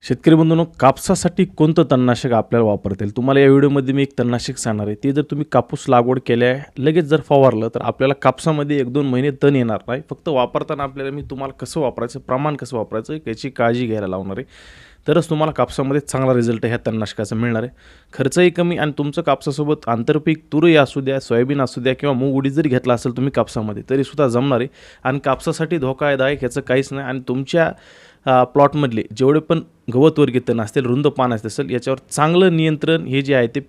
शेतकरी बंधूंनो, कापसासाठी कोणतं तणनाशक आपल्याला वापरता येईल? तुम्हाला या व्हिडिओमध्ये मी एक तणनाशक सांगणार आहे. ते जर तुम्ही कापूस लागवड केल्या लगेच जर फवारलं तर आपल्याला कापसामध्ये 1-2 महिने तण येणार नाही. फक्त वापरताना आपल्याला मी तुम्हाला कसं वापरायचं, प्रमाण कसं वापरायचं याची काळजी घ्यायला लावणार आहे. तरच तुम्हाला कापसामध्ये चांगला रिझल्ट ह्या तणनाशकाचा मिळणार आहे. खर्चही कमी आणि तुमचं कापसासोबत आंतरपीक तुरई असू द्या, सोयाबीन असू द्या किंवा मूग उडीद जरी घेतला असेल तुम्ही कापसामध्ये तरीसुद्धा जमणार आहे. आणि कापसासाठी धोकादायक याचं काहीच नाही. आणि तुमच्या प्लॉटमधले जेवढे पण गवतवर्गीय तण असतील, रुंद पान असेल, याच्यावर चांगलं नियंत्रण हे जे आहे ते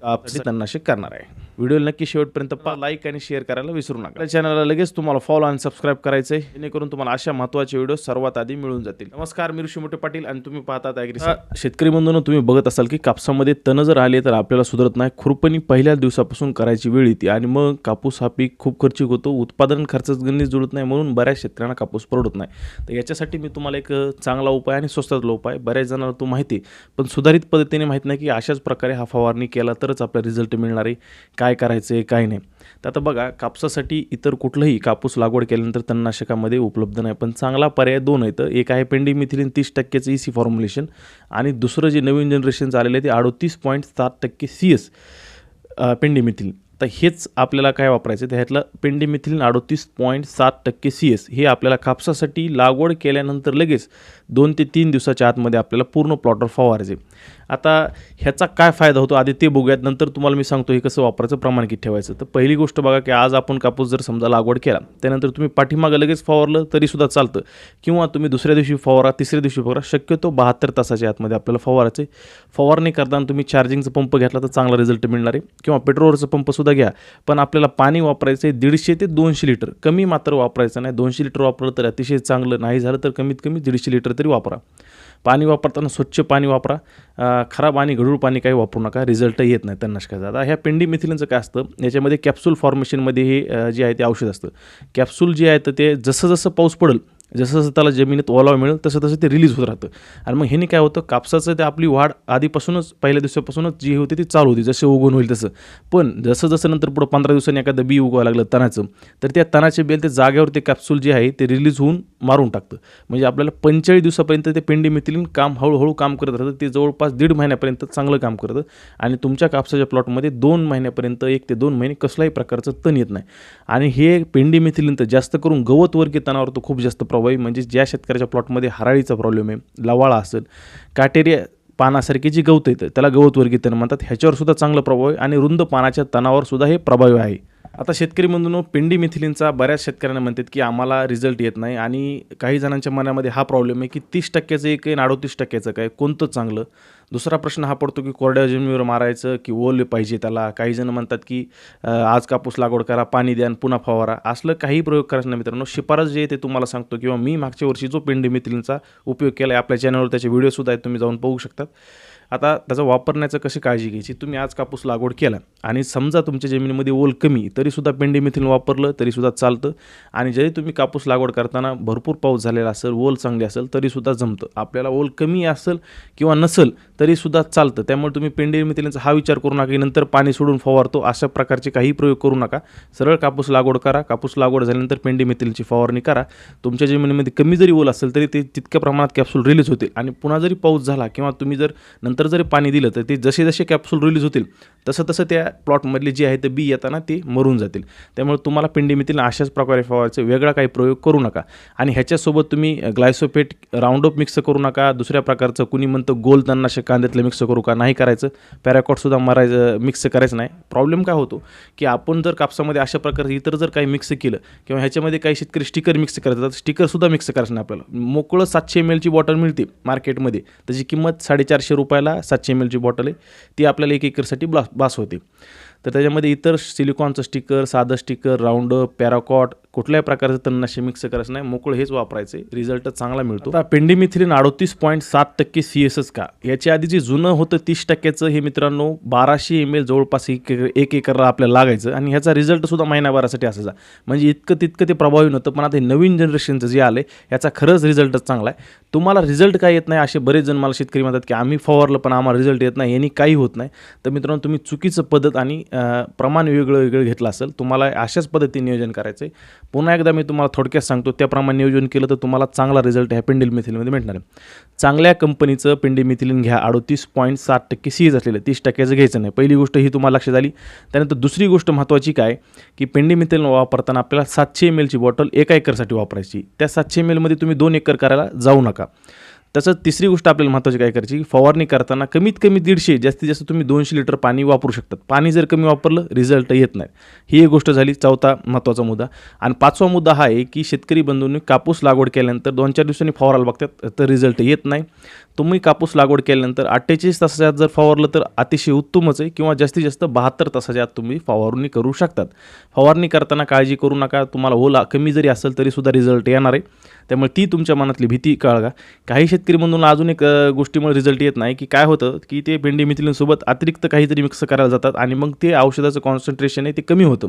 तणनाशक करणार आहे. व्हिडिओला नक्की शेवटपर्यंत पहा, लाईक आणि शेअर करायला विसरू नका. आपल्या चॅनलला लगेच तुम्हाला फॉलो आणि सबस्क्राईब करायचं आहे, जेणेकरून तुम्हाला अशा महत्त्वाचे व्हिडिओ सर्वात आधी मिळून जातील. नमस्कार, मी ऋषी मोठे पाटील आणि तुम्ही पाहतात ॲग्री. शेतकरी बंधूंनो, तुम्ही बघत असाल की कापसामध्ये तण जर आले तर आपल्याला सुधरत नाही. खुरपणी पहिल्या दिवसापासून करायची वेळ येते आणि मग कापूस हा पीक खूप खर्चिक होतो. उत्पादन खर्चच गणित जुळत नाही, म्हणून बऱ्याच शेतकऱ्यांना कापूस परवडत नाही. तर याच्यासाठी मी तुम्हाला एक चांगला उपाय आणि स्वस्तातला उपाय, बऱ्याच जणांना तो माहिती आहे पण सुधारित पद्धतीने माहीत नाही की अशाच प्रकारे हा फवारणी केला तरच आपला रिझल्ट मिळणार आहे. काय करायचं आहे काय नाही. तर आता बघा, कापसासाठी इतर कुठलंही कापूस लागवड केल्यानंतर तणनाशकामध्ये उपलब्ध नाही, पण चांगला पर्याय दोन आहेत. एक आहे पेंडिमिथिलिन 30% EC फॉर्म्युलेशन आणि दुसरं जे नवीन जनरेशनचं आलेलं आहे ते 38.7% CS पेंडिमिथिलिन. तर हेच आपल्याला काय वापरायचं आहे, ह्यातलं पेंडिमिथिलिन 38.7% CS हे आपल्याला कापसासाठी लागवड केल्यानंतर लगेच 2 ते 3 दिवसाच्या आतमध्ये आपल्याला पूर्ण प्लॉटवर फवारायचे. आता ह्याचा काय फायदा होतो आधी ते बघूयात, नंतर तुम्हाला मी सांगतो हे कसं वापरायचं, प्रमाण किती ठेवायचं. तर पहिली गोष्ट बघा की आज आपण कापूस जर समजा लागवड केला, त्यानंतर तुम्ही पाठीमागं लगेच फवारलं तरीसुद्धा चालतं, किंवा तुम्ही दुसऱ्या दिवशी फवारा, तिसऱ्या दिवशी फवारा. शक्यतो 72 तासाच्या आतमध्ये आपल्याला फवारायचं आहे. फवारणी करताना तुम्ही चार्जिंगचा पंप घेतला तर चांगला रिझल्ट मिळणार आहे, किंवा पेट्रोलवरचा पंपसुद्धा घ्या. पण आपल्याला पाणी वापरायचं आहे 150 ते 200 लिटर, कमी मात्र वापरायचं नाही. 200 लिटर वापरलं तर अतिशय चांगलं, नाही झालं तर कमीत कमी 150 लिटर तरी वापरा. पाणी वापरताना स्वच्छ पाणी वापरा, खराब आणि गढूळ पाणी काही वापरू नका, रिझल्ट येत नाही तणनाशकाचा. आता ह्या पेंडिमिथिलिनचं काय असतं, याच्यामध्ये कॅप्सूल फॉर्मेशनमध्ये हे जे आहे ते औषध असतं. कॅप्सूल जे आहे तर ते जसं जसं पाऊस पडेल, जसं जसं त्याला जमिनीत ओलावा मिळेल तसं तसं ते रिलीज होत राहतं. आणि मग ह्याने काय होतं, कापसाचं ते आपली वाढ आधीपासूनच पहिल्या दिवसापासूनच जी होती ती चालू होती, जसे उगवून होईल तसं. पण जसं जसं नंतर पुढं 15 दिवसांनी एखादं बी उगवायला लागलं तणाचं, तर त्या तणाचे बेल ते जागेवर ते कॅप्सूल जे आहे ते रिलीज होऊन मारून टाकतं. म्हणजे आपल्याला 45 दिवसापर्यंत ते पेंडिमिथिलिन काम हळूहळू काम करत राहतं. ते जवळपास 1.5 महिन्यापर्यंत चांगलं काम करतं आणि तुमच्या कापसाच्या प्लॉटमध्ये 2 महिन्यापर्यंत 1 ते 2 महिने कसलाही प्रकारचं तण येत नाही. आणि हे पेंडिमिथिलिन तर जास्त करून गवतवर्गीय तणावर तो खूप जास्त प्रभावी. म्हणजे ज्या शेतकऱ्याच्या प्लॉटमध्ये हराळीचा प्रॉब्लेम आहे, लवाळा असेल, काटेरिया पानासारखी जी गवत येतं त्याला गवतवर्गीय तण म्हणतात, ह्याच्यावर सुद्धा चांगलं प्रभाव आहे. आणि रुंद पानाच्या तणावर सुद्धा हे प्रभावी आहे. आता शेतकरी बंधूंनो, पेंडिमिथिलिनचा बऱ्याच शेतकऱ्यांना म्हणतात की आम्हाला रिझल्ट येत नाही, आणि काही जणांच्या मनामध्ये हा प्रॉब्लेम आहे की 30%चं एक आहे आणि 38%चं काय, कोणतं चांगलं. दुसरा प्रश्न हा पडतो की कोरड्या जमिनीवर मारायचं की ओले पाहिजे त्याला. काही जण म्हणतात की आज कापूस लागवड करा, पाणी द्या आणि पुन्हा फवारा. असलं काही प्रयोग करायचं नाही मित्रांनो. शिफारस जे आहे ते तुम्हाला सांगतो, किंवा मी मागच्या वर्षी जो पेंडिमिथिलिनचा उपयोग केला आहे आपल्या चॅनलवर त्याचे व्हिडिओसुद्धा आहेत, तुम्ही जाऊन पाहू शकतात. आता त्याचा वापरण्याचं कशी काळजी घ्यायची, तुम्ही आज कापूस लागवड केला आणि समजा तुमच्या जमिनीमध्ये ओल कमी, तरीसुद्धा पेंडिमिथिलिन वापरलं तरीसुद्धा चालतं. आणि जरी तुम्ही कापूस लागवड करताना भरपूर पाऊस झालेला असेल, ओल चांगली असेल तरीसुद्धा जमतं. आपल्याला ओल कमी असेल किंवा नसेल तरीसुद्धा चालतं. त्यामुळे तुम्ही पेंडिमिथिलिनचा हा विचार करू नका की नंतर पाणी सोडून फवारतो, अशा प्रकारचे काही प्रयोग करू नका. सरळ कापूस लागवड करा. कापूस लागवड झाल्यानंतर पेंडिमिथिलिनची फवारणी करा. तुमच्या जमिनीमध्ये कमी जरी ओल असेल तरी ते तितक्या प्रमाणात कॅप्सूल रिलीज होतील. आणि पुन्हा जरी पाऊस झाला किंवा तुम्ही जर नंतर जरी पाणी दिलं तर ते जसे जसे कॅप्सूल रिलीज होतील तसं तसं त्या प्लॉटमधले जे आहे ते बी येताना ते मरून जातील. त्यामुळे तुम्हाला पेंडिमिथिलिन अशाच प्रकारे फवारायचं, वेगळा काही प्रयोग करू नका. आणि ह्याच्यासोबत तुम्ही ग्लायसोफेट, राऊंडअप मिक्स करू नका. दुसऱ्या प्रकारचं कुणी म्हणतं गोल तणनाशक कांद्यातलं मिक्स करू का, नाही करायचं. पॅराकॉटसुद्धा मारायचं, मिक्स करायचं नाही. प्रॉब्लेम काय होतो की आपण जर कापसामध्ये अशा प्रकारचं इतर जर काही मिक्स केलं, किंवा ह्याच्यामध्ये काही शेतकरी स्टिकर मिक्स करतात, स्टिकरसुद्धा मिक्स करायचं नाही आपल्याला. मोकळं 700 ml ची बॉटल मिळते मार्केटमध्ये, त्याची किंमत 450 रुपयाला 700 ml ची बॉटल आहे. ती आपल्याला 1 एकरसाठी बास होते. तर त्याच्यामध्ये इतर सिलिकॉनचं स्टिकर, साधं स्टिकर, राऊंडअप, पॅराकॉट, कुठल्याही प्रकारचं तणनाशक मिक्स करायचं नाही. मोकळं हेच वापरायचं, रिझल्ट चांगला मिळतो. आता पेंडिमिथिलिन 38.7% CSच का, याच्या आधी जे जुनं होतं 30%चं, हे मित्रांनो 1200 ml जवळपास 1 एकरला आपल्याला लागायचं. आणि ह्याचा रिझल्टसुद्धा महिनाभरासाठी असायचा. म्हणजे इतकं तितकं ते प्रभावी नव्हतं. पण आता हे नवीन जनरेशनचं जे आलं याचा खरंच रिझल्टच चांगला आहे. तुम्हाला रिझल्ट काय येत नाही असे बरेच जण मला शेतकरी म्हणतात की आम्ही फवारलं पण आम्हाला रिझल्ट येत नाही, यांनी काही होत नाही. तर मित्रांनो, तुम्ही चुकीचं पद्धत आणि प्रमाण वेगळं वेगळं घेतलं असेल. तुम्हाला अशाच पद्धतीने नियोजन करायचं आहे. पुन्हा एकदा मी तुम्हाला थोडक्यात सांगतो, त्याप्रमाणे नियोजन केलं तर तुम्हाला चांगला रिझल्ट ह्या पेंडिमिथिलिनमध्ये भेटणार आहे. चांगल्या कंपनीचं पेंडिमिथिलिन घ्या. 38.7% CH असलेलं, 30%चं घ्यायचं नाही. पहिली गोष्ट ही तुम्हाला लक्षात आली. त्यानंतर दुसरी गोष्ट महत्त्वाची काय, की पेंडिमिथिलिन वापरताना आपल्याला 700 ml ची बॉटल 1 एकरसाठी वापरायची. त्या 700 ml मध्ये तुम्ही 2 एकर करायला जाऊ नका. तसंच तिसरी गोष्ट आपल्याला महत्त्वाची काय करायची, की फवारणी करताना कमीत कमी 150, जास्तीत जास्त तुम्ही 200 लिटर पाणी वापरू शकतात. पाणी जर कमी वापरलं रिझल्ट येत नाही. ही एक गोष्ट झाली, चौथा महत्त्वाचा मुद्दा. आणि पाचवा मुद्दा हा आहे, की शेतकरी बंधूंनी कापूस लागवड केल्यानंतर 2-4 दिवसांनी फवारायला बघतात तर रिझल्ट येत नाही. तुम्ही कापूस लागवड केल्यानंतर 48 तासाच्या आत जर फवारलं तर अतिशय उत्तमच आहे, किंवा जास्तीत जास्त 72 तासाच्या आत तुम्ही फवारणी करू शकतात. फवारणी करताना काळजी करू नका. तुम्हाला ओला कमी जरी असेल तरीसुद्धा रिझल्ट येणार आहे. त्यामुळे ती तुमच्या मनातली भीती काळगा. काही शेतकरी बंधूंना अजून एक गोष्टीमुळे रिझल्ट येत नाही, की काय होतं, की ते पेंडिमिथिलिनसोबत अतिरिक्त काहीतरी मिक्स करायला जातात आणि मग ते औषधाचं कॉन्सन्ट्रेशन आहे ते कमी होतं.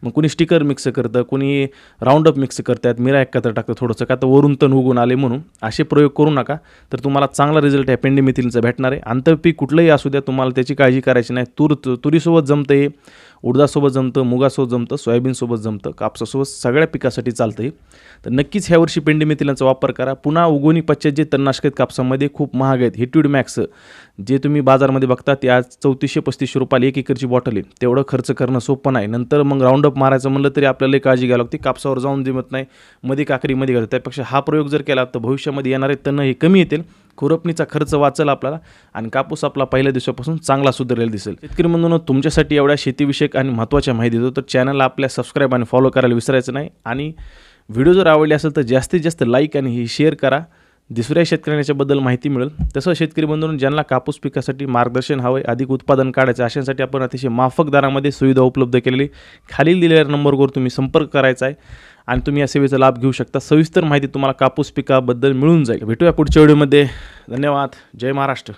मग कुणी स्टिकर मिक्स करतं, कुणी राऊंडअप मिक्स करतात, मिरा एकत्र टाकतं थोडंसं, का तर वरून तण उगून आले म्हणून. असे प्रयोग करू नका. तर तुम्हाला चांगला रिझल्ट या पेंडिमिथिलिनचा भेटणार आहे. आंतरपीक कुठलंही असू द्या, तुम्हाला त्याची काळजी करायची नाही. तुरीसोबत जमतं हे, उडदासोबत जमतं, मुगासोबत जमतं, सोयाबीनसोबत जमतं, कापसासोबत सगळ्या पिकासाठी चालतं हे. तर नक्कीच ह्या वर्षी पेंडिमिथिलिनचा वापर करा. पुन्हा उगवणी पश्चात जे तणनाशक आहेत कापसामध्ये खूप महाग आहेत. हिटवीड मॅक्स जे तुम्ही बाजारमध्ये बघता ते आज 3435 रुपयाला 1 एकरची बॉटल आहे. तेवढं खर्च करणं सोपं नाही. नंतर मग राऊंडअप मारायचं म्हणलं तरी आपल्याला काळजी घ्यावी लागते. कापसावर जाऊन जमत नाही, मध्ये काकडीमध्ये घालतं. त्यापेक्षा हा प्रयोग जर केला तर भविष्यामध्ये येणारे तण हे कमी येतील. खुरपणीचा खर्च वाचेल आपल्याला आणि कापूस आपला पहिल्या दिवसापासून चांगला सुधारलेला दिसेल. शेतकरी बंधूंनो, तुमच्यासाठी एवढ्या शेतीविषयक आणि महत्त्वाच्या माहिती देतो, तर चॅनलला आपल्या सबस्क्राईब आणि फॉलो करायला विसरायचं नाही. आणि व्हिडिओ जर आवडले असेल तर जास्तीत जास्त लाईक आणि ही शेअर करा. दुसऱ्या शेतकऱ्यांच्याबद्दल माहिती मिळेल. तसं शेतकरी बंधूंनो, ज्यांना कापूस पिकासाठी मार्गदर्शन हवं आहे, अधिक उत्पादन काढायचं, अशांसाठी आपण अतिशय माफक दरामध्ये सुविधा उपलब्ध केलेली. खालील दिलेल्या नंबरवर तुम्ही संपर्क करायचा आहे आणि तुम्ही या सेवेचा लाभ घेऊ शकता. सविस्तर माहिती तुम्हाला कापूस पिकाबद्दल मिळून जाईल. भेटूया पुढच्या व्हिडिओमध्ये. धन्यवाद. जय महाराष्ट्र.